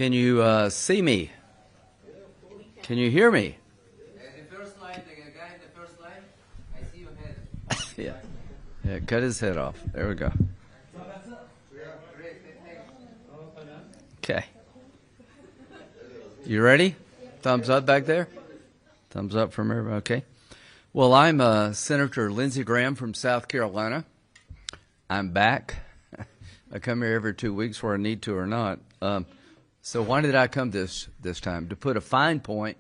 Can you see me? Can you hear me? The first line, the guy in the first line, I see your head. Yeah, cut his head off. There we go. Okay. You ready? Thumbs up back there? Thumbs up from everybody. Okay. Well, I'm Senator Lindsey Graham from South Carolina. I'm back. I come here every 2 weeks where I need to or not. So why did I come this time? To put a fine point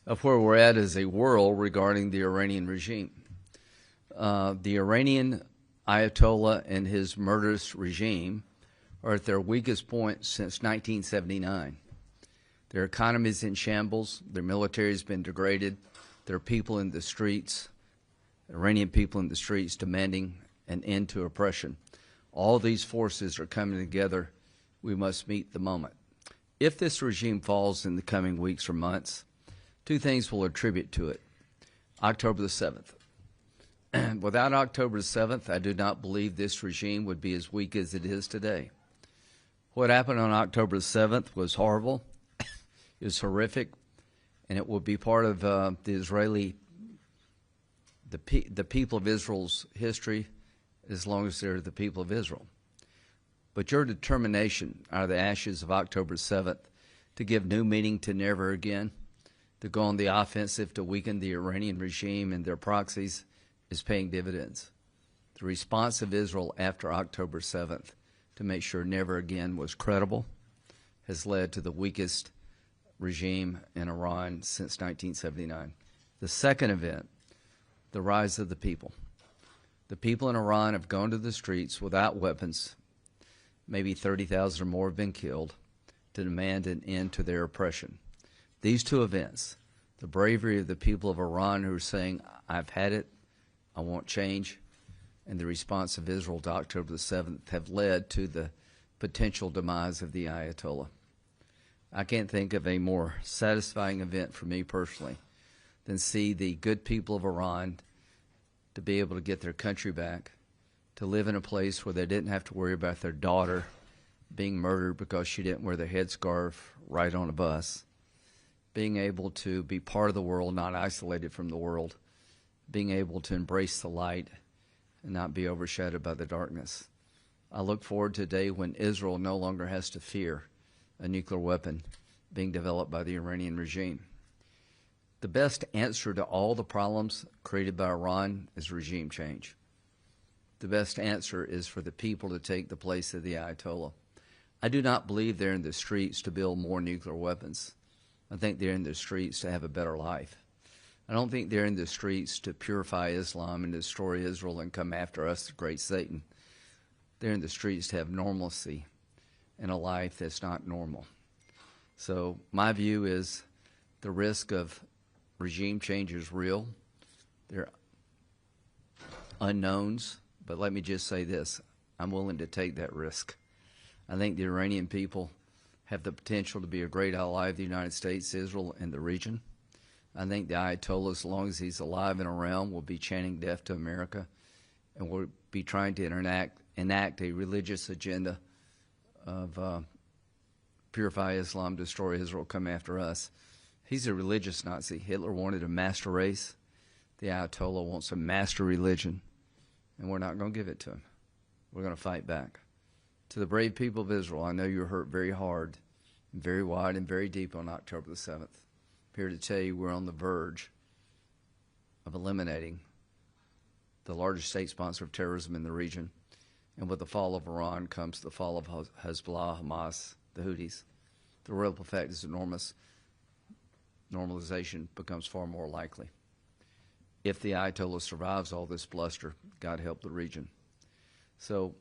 of where we're at as a world regarding the Iranian regime. The Iranian Ayatollah and his murderous regime are at their weakest point since 1979. Their economy is in shambles. Their military has been degraded. There are people in the streets, Iranian people in the streets, demanding an end to oppression. All these forces are coming together. We must meet the moment. If this regime falls in the coming weeks or months, two things will attribute to it. October the 7th. Without October the 7th, I do not believe this regime would be as weak as it is today. What happened on October the 7th was horrible. It was horrific, and it will be part of the people of Israel's history as long as they're the people of Israel. But your determination out of the ashes of October 7th to give new meaning to never again, to go on the offensive to weaken the Iranian regime and their proxies is paying dividends. The response of Israel after October 7th to make sure never again was credible has led to the weakest regime in Iran since 1979. The second event, the rise of the people. The people in Iran have gone to the streets without weapons. Maybe 30,000 or more have been killed to demand an end to their oppression. These two events, the bravery of the people of Iran who are saying, I've had it, I want change, and the response of Israel to October the 7th have led to the potential demise of the Ayatollah. I can't think of a more satisfying event for me personally than see the good people of Iran to be able to get their country back, to live in a place where they didn't have to worry about their daughter being murdered because she didn't wear the headscarf right on a bus, being able to be part of the world, not isolated from the world, being able to embrace the light and not be overshadowed by the darkness. I look forward to a day when Israel no longer has to fear a nuclear weapon being developed by the Iranian regime. The best answer to all the problems created by Iran is regime change. The best answer is for the people to take the place of the Ayatollah. I do not believe they're in the streets to build more nuclear weapons. I think they're in the streets to have a better life. I don't think they're in the streets to purify Islam and destroy Israel and come after us, the great Satan. They're in the streets to have normalcy in a life that's not normal. So my view is the risk of regime change is real. There are unknowns, but let me just say this. I'm willing to take that risk. I think the Iranian people have the potential to be a great ally of the United States, Israel, and the region. I think the Ayatollah, as long as he's alive and around, will be chanting death to America and will be trying to enact a religious agenda of purify Islam, destroy Israel, come after us. He's a religious Nazi. Hitler wanted a master race. The Ayatollah wants a master religion, and we're not going to give it to him. We're going to fight back. To the brave people of Israel, I know you're hurt very hard, and very wide, and very deep on October the 7th. I'm here to tell you we're on the verge of eliminating the largest state sponsor of terrorism in the region. And with the fall of Iran comes the fall of Hezbollah, Hamas, the Houthis. The ripple effect is enormous. Normalization becomes far more likely. If the Ayatollah survives all this bluster, God help the region. So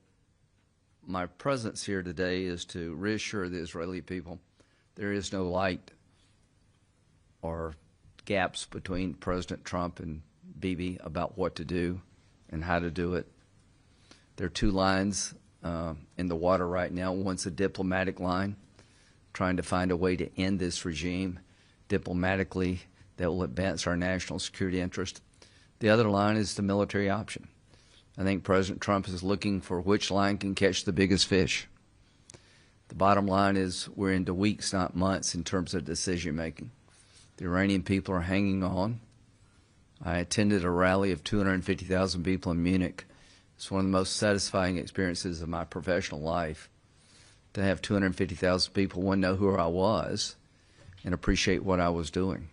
my presence here today is to reassure the Israeli people there is no light or gaps between President Trump and Bibi about what to do and how to do it. There are two lines in the water right now. One's a diplomatic line, trying to find a way to end this regime diplomatically that will advance our national security interest. The other line is the military option. I think President Trump is looking for which line can catch the biggest fish. The bottom line is we're into weeks, not months, in terms of decision making. The Iranian people are hanging on. I attended a rally of 250,000 people in Munich. It's one of the most satisfying experiences of my professional life, to have 250,000 people, one, know who I was and appreciate what I was doing.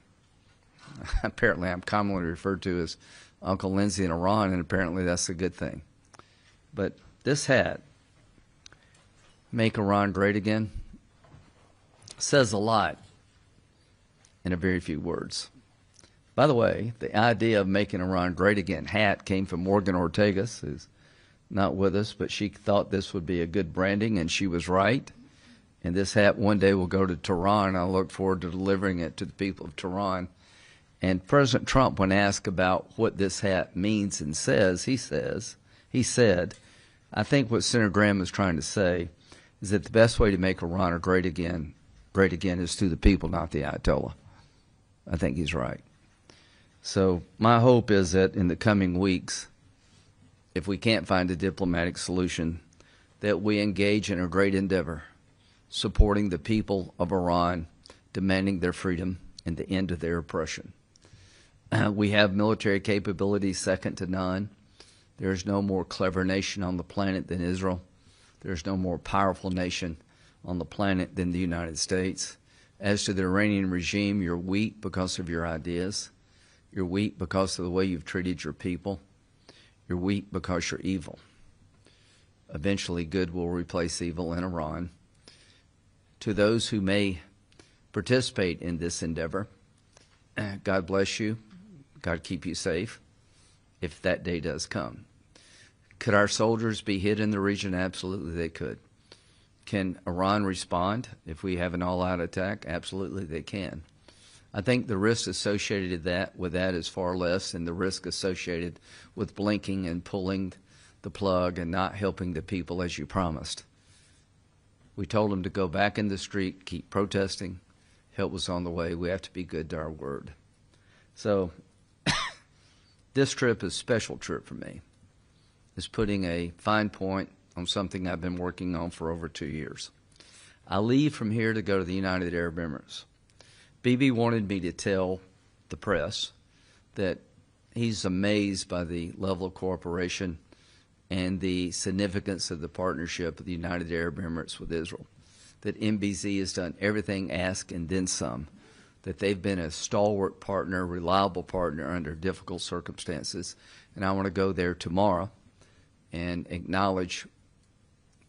Apparently, I'm commonly referred to as Uncle Lindsey in Iran, and apparently that's a good thing. But this hat, "Make Iran Great Again," says a lot in a very few words. By the way, the idea of making Iran great again hat came from Morgan Ortegas, who's not with us, but she thought this would be a good branding, and she was right. And this hat one day will go to Tehran. I look forward to delivering it to the people of Tehran. And President Trump, when asked about what this hat means and says, he said, I think what Senator Graham is trying to say is that the best way to make Iran great again is through the people, not the Ayatollah. I think he's right. So my hope is that in the coming weeks, if we can't find a diplomatic solution, that we engage in a great endeavor, supporting the people of Iran, demanding their freedom and the end of their oppression. We have military capabilities second to none. There is no more clever nation on the planet than Israel. There is no more powerful nation on the planet than the United States. As to the Iranian regime, you're weak because of your ideas. You're weak because of the way you've treated your people. You're weak because you're evil. Eventually, good will replace evil in Iran. To those who may participate in this endeavor, God bless you. God keep you safe, if that day does come. Could our soldiers be hit in the region? Absolutely, they could. Can Iran respond if we have an all-out attack? Absolutely, they can. I think the risk associated with that is far less than the risk associated with blinking and pulling the plug and not helping the people as you promised. We told them to go back in the street, keep protesting. Help was on the way. We have to be good to our word. So this trip is a special trip for me. It's putting a fine point on something I've been working on for over 2 years. I leave from here to go to the United Arab Emirates. Bibi wanted me to tell the press that he's amazed by the level of cooperation and the significance of the partnership of the United Arab Emirates with Israel, that MBZ has done everything asked and then some, that they've been a stalwart partner, reliable partner under difficult circumstances. And I want to go there tomorrow and acknowledge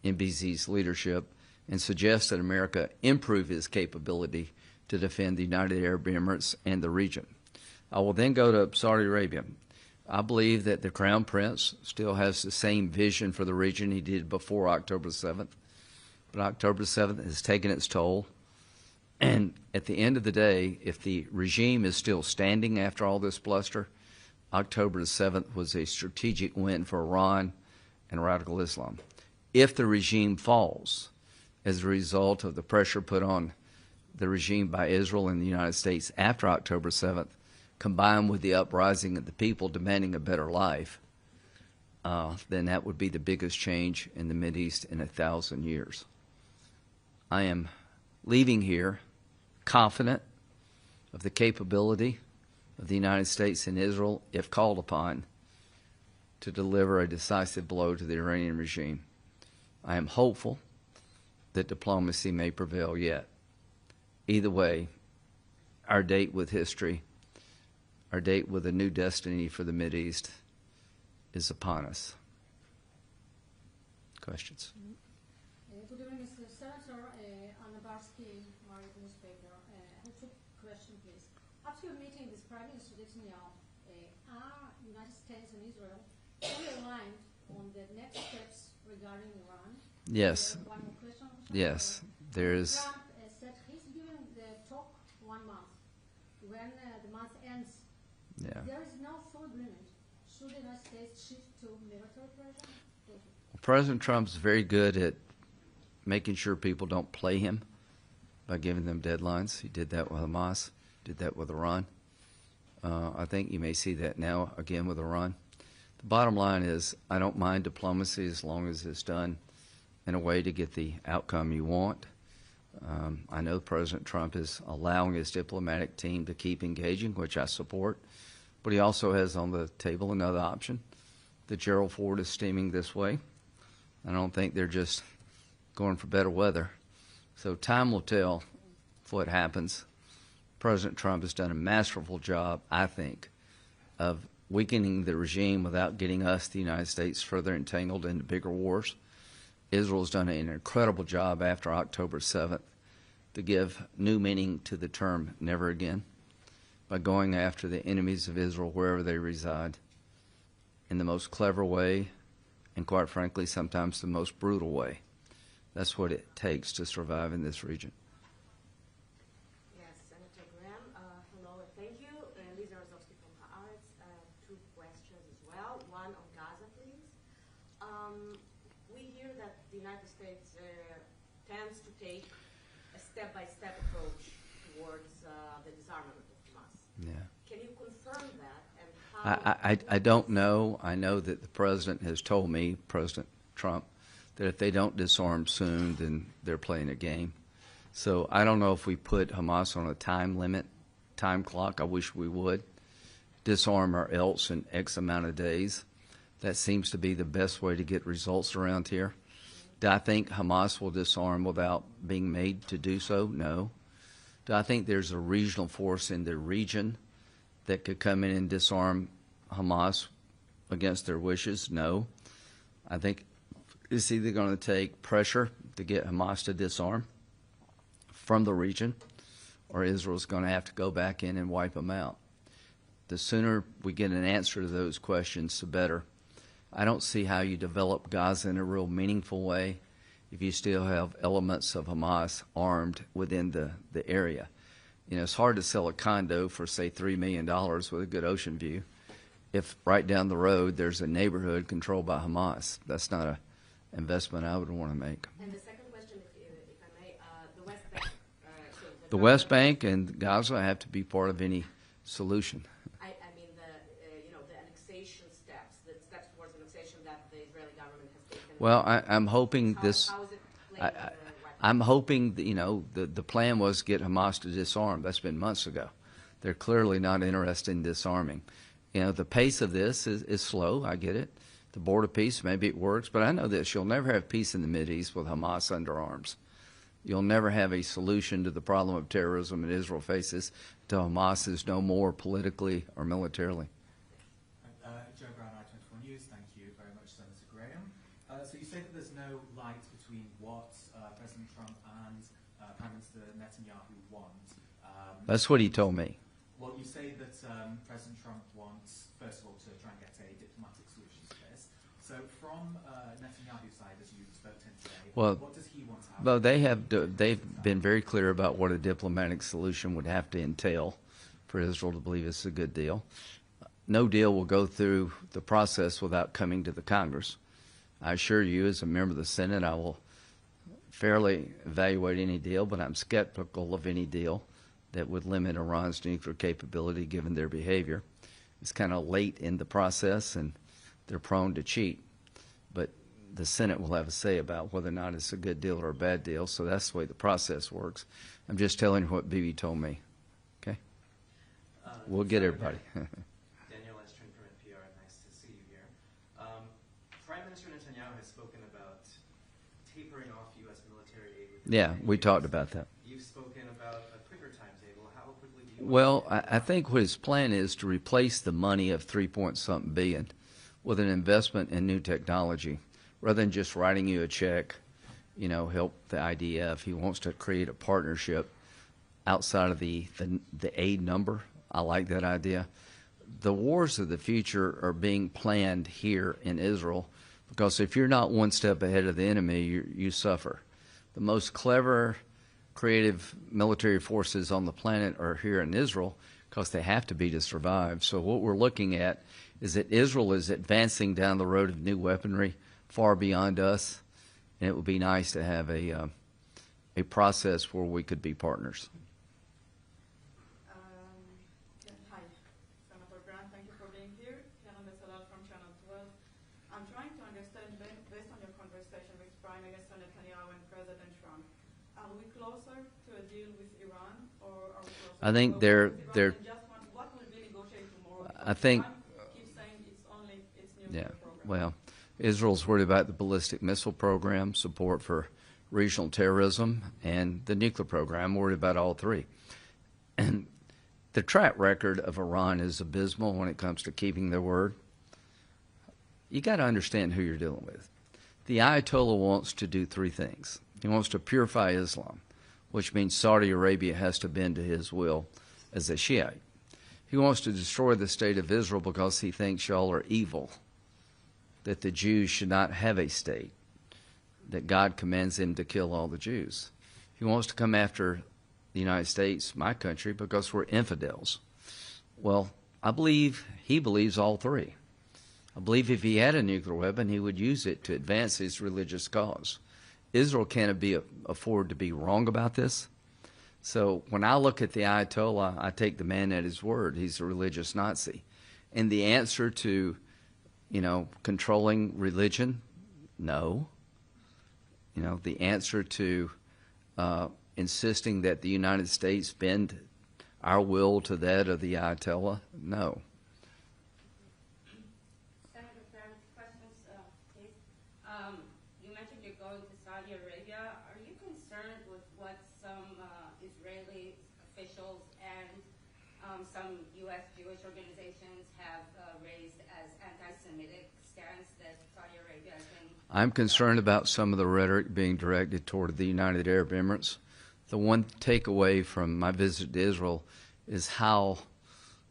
MBZ's leadership and suggest that America improve its capability to defend the United Arab Emirates and the region. I will then go to Saudi Arabia. I believe that the Crown Prince still has the same vision for the region he did before October 7th. But October 7th has taken its toll. And at the end of the day, if the regime is still standing after all this bluster, October 7th was a strategic win for Iran and radical Islam. If the regime falls as a result of the pressure put on the regime by Israel and the United States after October 7th, combined with the uprising of the people demanding a better life, then that would be the biggest change in the Mideast in 1,000 years. I am leaving here confident of the capability of the United States and Israel, if called upon, to deliver a decisive blow to the Iranian regime. I am hopeful that diplomacy may prevail yet. Either way, our date with history, our date with a new destiny for the Mideast is upon us. Questions? Good evening, Mr. Senator. Anabarsky, my newspaper. I have two questions, please. After your meeting with Prime Minister Netanyahu, are United States and Israel fully aligned on the next steps regarding Iran? Yes. One more question. Yes. There is. Trump said he's giving the talk 1 month. When the month ends, Yeah. there is no full agreement. Should the United States shift to military pressure? Thank you. President Trump's very good at making sure people don't play him by giving them deadlines. He did that with Hamas, did that with Iran. I think you may see that now again with Iran. The bottom line is I don't mind diplomacy as long as it's done in a way to get the outcome you want. I know President Trump is allowing his diplomatic team to keep engaging, which I support, but he also has on the table another option. The Gerald Ford is steaming this way. I don't think they're just going for better weather. So time will tell what happens. President Trump has done a masterful job, I think, of weakening the regime without getting us, the United States, further entangled into bigger wars. Israel's done an incredible job after October 7th to give new meaning to the term never again by going after the enemies of Israel wherever they reside in the most clever way and, quite frankly, sometimes the most brutal way. That's what it takes to survive in this region. Yes, Senator Graham, hello and thank you. Lisa Rozowski from Haaretz. Two questions as well. One on Gaza, please. We hear that the United States tends to take a step-by-step approach towards the disarmament of Hamas. Yeah. Can you confirm that? And how I don't know. I know that the president has told me, President Trump, that if they don't disarm soon, then they're playing a game. So I don't know if we put Hamas on a time limit, time clock. I wish we would. Disarm or else in X amount of days. That seems to be the best way to get results around here. Do I think Hamas will disarm without being made to do so? No. Do I think there's a regional force in the region that could come in and disarm Hamas against their wishes? No. I think it's either going to take pressure to get Hamas to disarm from the region, or Israel's going to have to go back in and wipe them out. The sooner we get an answer to those questions, the better. I don't see how you develop Gaza in a real meaningful way if you still have elements of Hamas armed within the area. You know, it's hard to sell a condo for, say, $3 million with a good ocean view if right down the road there's a neighborhood controlled by Hamas. That's not an investment I would want to make. And the second question, if I may, the West Bank. The West Bank and Gaza have to be part of any solution. I mean, the annexation steps, the steps towards annexation that the Israeli government has taken. Well, I'm hoping How this. is it playing in the West I'm hoping that, the plan was to get Hamas to disarm. That's been months ago. They're clearly not interested in disarming. The pace of this is slow. I get it. The border peace, maybe it works, but I know this. You'll never have peace in the Mideast with Hamas under arms. You'll never have a solution to the problem of terrorism that Israel faces until Hamas is no more politically or militarily. Joe Brown, I-24 News. Thank you very much, Senator Graham. So you say that there's no light between what President Trump and Prime Minister Netanyahu want. That's what he told me. Well, you say that President Trump wants, first of all, to try and get a diplomatic solution to this. So from Netanyahu's side, as you spoke to him today, what does he want to happen? Well, they've been very clear about what a diplomatic solution would have to entail for Israel to believe it's a good deal. No deal will go through the process without coming to the Congress. I assure you, as a member of the Senate, I will fairly evaluate any deal, but I'm skeptical of any deal that would limit Iran's nuclear capability given their behavior. It's kind of late in the process, and they're prone to cheat. But the Senate will have a say about whether or not it's a good deal or a bad deal, so that's the way the process works. I'm just telling you what Bibi told me. Okay? We'll get everybody. Daniel Estrin from NPR, nice to see you here. Prime Minister Netanyahu has spoken about tapering off U.S. military aid. Yeah, we talked about that. You've spoken about a quicker timetable. How quickly do you Well, I think what his plan is to replace the money of $3-point-something billion with an investment in new technology, rather than just writing you a check, help the IDF. He wants to create a partnership outside of the aid number. I like that idea. The wars of the future are being planned here in Israel because if you're not one step ahead of the enemy, you suffer. The most clever, creative military forces on the planet are here in Israel because they have to be to survive. So what we're looking at is that Israel is advancing down the road of new weaponry far beyond us, and it would be nice to have a process where we could be partners. Hi, Senator Graham, thank you for being here. From Channel 12. I'm trying to understand, based on your conversation with Prime trying, I guess, on Netanyahu and President Trump. Are we closer to a deal with Iran, or are we closer I think to a deal they're with Iran? And just what will be negotiated tomorrow? I think Iran keeps saying it's only its yeah. nuclear program. Well, Israel's worried about the ballistic missile program, support for regional terrorism, and the nuclear program. Worried about all three. And the track record of Iran is abysmal when it comes to keeping their word. You got to understand who you're dealing with. The Ayatollah wants to do three things. He wants to purify Islam, which means Saudi Arabia has to bend to his will as a Shiite. He wants to destroy the state of Israel because he thinks y'all are evil, that the Jews should not have a state, that God commands him to kill all the Jews. He wants to come after the United States, my country, because we're infidels. Well, I believe he believes all three. I believe if he had a nuclear weapon, he would use it to advance his religious cause. Israel can't afford to be wrong about this. So when I look at the Ayatollah, I take the man at his word. He's a religious Nazi. And the answer to, controlling religion, no. The answer to insisting that the United States bend our will to that of the Ayatollah, no. Senator Graham, questions, please. You mentioned you're going to Saudi Arabia. Are you concerned with what some Israeli officials and some U.S. Jewish organizations have raised as anti-Semitic stance that Saudi Arabia has been? I'm concerned about some of the rhetoric being directed toward the United Arab Emirates. The one takeaway from my visit to Israel is how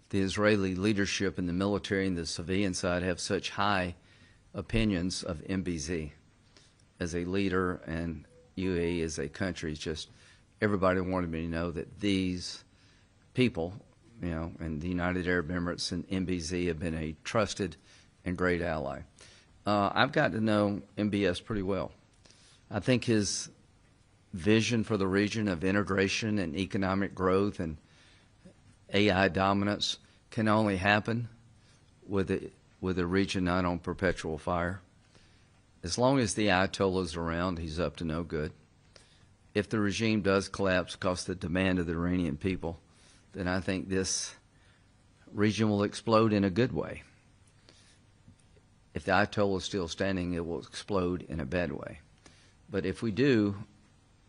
the Israeli leadership and the military and the civilian side have such high opinions of MBZ as a leader and UAE as a country. It's just everybody wanted me to know that these people, and the United Arab Emirates and MBZ have been a trusted and great ally. I've got to know MBS pretty well. I think his vision for the region of integration and economic growth and AI dominance can only happen with a region not on perpetual fire. As long as the Ayatollah is around, he's up to no good. If the regime does collapse because of the demand of the Iranian people, then I think this region will explode in a good way. If the Ayatollah is still standing, it will explode in a bad way. But if we do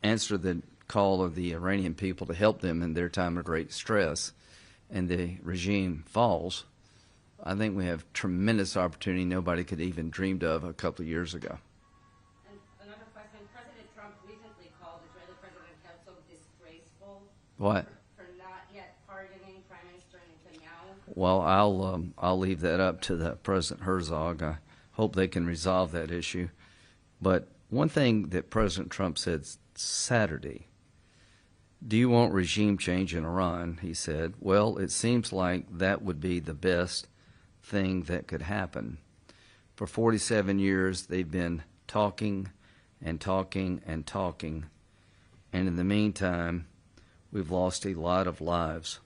answer the call of the Iranian people to help them in their time of great stress and the regime falls, I think we have tremendous opportunity nobody could even dreamed of a couple of years ago. And another question. President Trump recently called Israeli President Herzog disgraceful. What? For not yet pardoning Prime Minister Netanyahu. Well, I'll leave that up to the President Herzog. I hope they can resolve that issue. But one thing that President Trump said Saturday, do you want regime change in Iran? He said, well, it seems like that would be the best thing that could happen. For 47 years, they've been talking and talking and talking. And in the meantime, we've lost a lot of lives.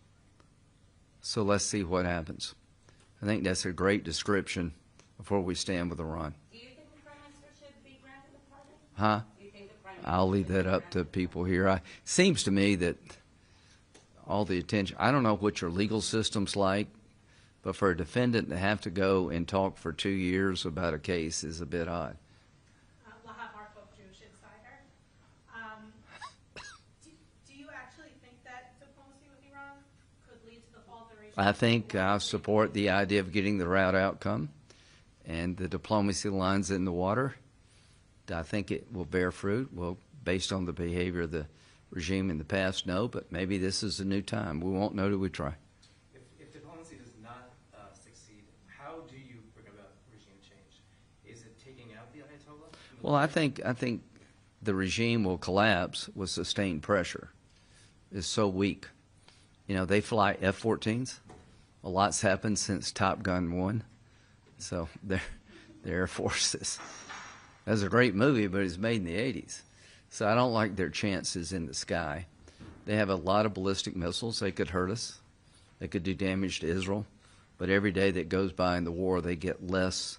So let's see what happens. I think that's a great description of where we stand with Iran. Do you think the Prime Minister should be granted a pardon? Huh? Do you think the Prime Minister I'll leave should that be up to granted? people here. It seems to me that all the attention, I don't know what your legal system's like, but for a defendant to have to go and talk for 2 years about a case is a bit odd. Laha Harkov, Jewish Insider. Do you actually think that diplomacy with Iran could lead to the fall of the regime? I think I support the idea of getting the route outcome and the diplomacy lines in the water. I think it will bear fruit. Well, based on the behavior of the regime in the past, no, but maybe this is a new time. We won't know till we try. If diplomacy does not succeed, how do you bring about regime change? Is it taking out the Ayatollah? Well, I think the regime will collapse with sustained pressure. It's so weak. They fly F-14s. A lot's happened since Top Gun 1. So the Air Forces. That was a great movie, but it's made in the 80s. So I don't like their chances in the sky. They have a lot of ballistic missiles. They could hurt us. They could do damage to Israel. But every day that goes by in the war, they get less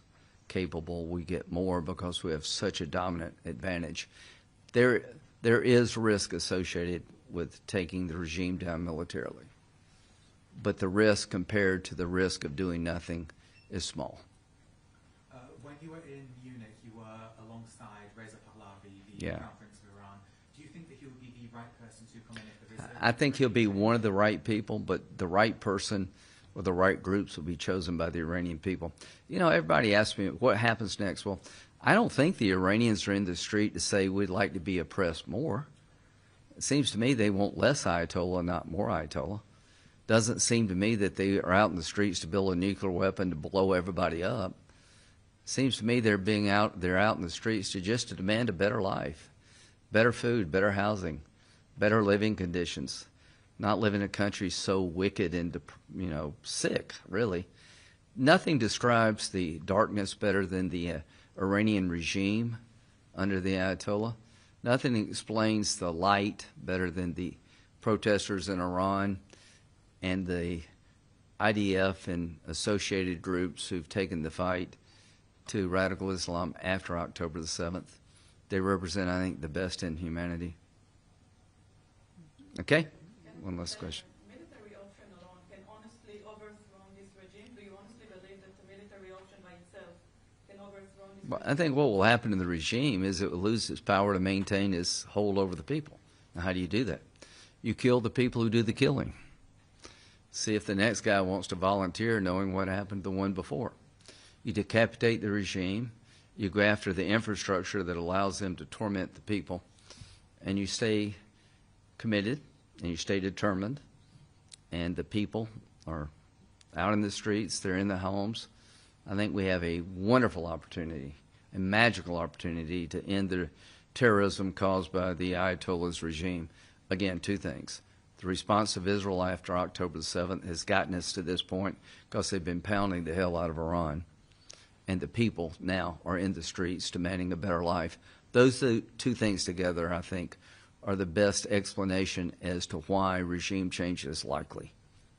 capable, we get more because we have such a dominant advantage. There is risk associated with taking the regime down militarily, but the risk compared to the risk of doing nothing is small. When you were in Munich, you were alongside Reza Pahlavi, the Yeah. Crown Prince of Iran. Do you think that he would be the right person to come in if there is I think he'll be one of the right people, but the right person or the right groups will be chosen by the Iranian people. You know, everybody asks me, what happens next? Well, I don't think the Iranians are in the street to say we'd like to be oppressed more. It seems to me they want less Ayatollah, not more Ayatollah. Doesn't seem to me that they are out in the streets to build a nuclear weapon to blow everybody up. Seems to me they're out in the streets to demand a better life, better food, better housing, better living conditions. Not live in a country so wicked and, sick, really. Nothing describes the darkness better than the Iranian regime under the Ayatollah. Nothing explains the light better than the protesters in Iran and the IDF and associated groups who've taken the fight to radical Islam after October the 7th. They represent, I think, the best in humanity. Okay? One last question. Military option alone can honestly overthrow this regime? Do you honestly believe that the military option by itself can overthrow this Well, regime? I think what will happen to the regime is it will lose its power to maintain its hold over the people. Now, how do you do that? You kill the people who do the killing. See if the next guy wants to volunteer, knowing what happened to the one before. You decapitate the regime. You go after the infrastructure that allows them to torment the people. And you stay committed, and you stay determined. And the people are out in the streets. They're in the homes. I think we have a wonderful opportunity, a magical opportunity to end the terrorism caused by the Ayatollah's regime. Again, two things. The response of Israel after October the 7th has gotten us to this point because they've been pounding the hell out of Iran. And the people now are in the streets demanding a better life. Those two things together, I think, are the best explanation as to why regime change is likely.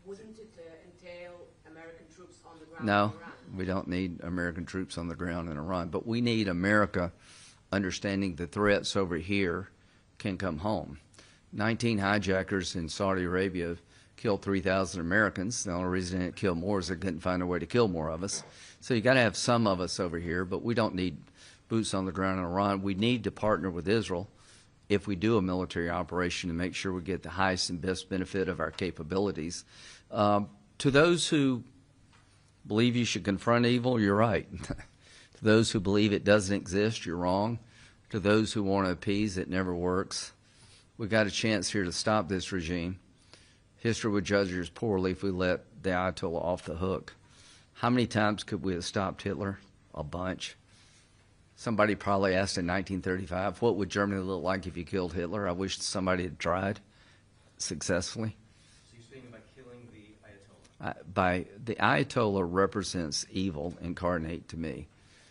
Wouldn't it entail American troops on the ground No, in Iran? we don't need American troops on the ground in Iran, but we need America understanding the threats over here can come home. 19 hijackers in Saudi Arabia killed 3,000 Americans. The only reason they didn't kill more is they couldn't find a way to kill more of us. So you got to have some of us over here, but we don't need boots on the ground in Iran. We need to partner with Israel if we do a military operation to make sure we get the highest and best benefit of our capabilities. To those who believe you should confront evil, you're right. To those who believe it doesn't exist, you're wrong. To those who want to appease, it never works. We got a chance here to stop this regime. History would judge us poorly if we let the Ayatollah off the hook. How many times could we have stopped Hitler? A bunch. Somebody probably asked in 1935, what would Germany look like if you killed Hitler? I wish somebody had tried successfully. So you're saying by killing the Ayatollah? The Ayatollah represents evil incarnate to me.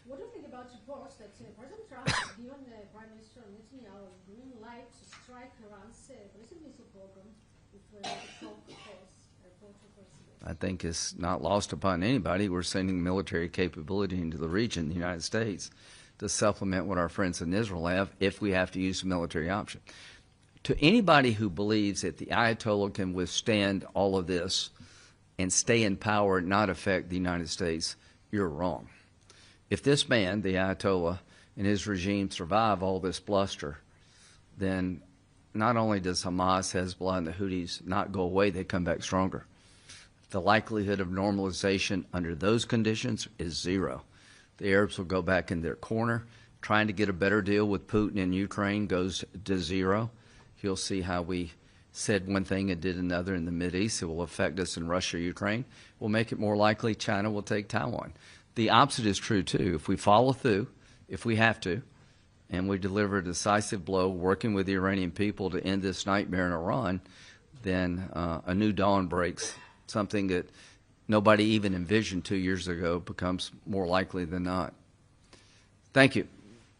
What do you think about reports that President Trump has given Prime Minister Netanyahu a green light to strike Iran's recent missile program if the Pope calls for president? I think it's not lost upon anybody. We're sending military capability into the region, the United States, to supplement what our friends in Israel have if we have to use a military option. To anybody who believes that the Ayatollah can withstand all of this and stay in power and not affect the United States, you're wrong. If this man, the Ayatollah, and his regime survive all this bluster, then not only does Hamas, Hezbollah, and the Houthis not go away, they come back stronger. The likelihood of normalization under those conditions is zero. The Arabs will go back in their corner. Trying to get a better deal with Putin in Ukraine goes to zero. You'll see how we said one thing and did another in the Mideast. It will affect us in Russia, Ukraine. We'll make it more likely China will take Taiwan. The opposite is true, too. If we follow through, if we have to, and we deliver a decisive blow working with the Iranian people to end this nightmare in Iran, then a new dawn breaks. Something that nobody even envisioned 2 years ago becomes more likely than not. Thank you.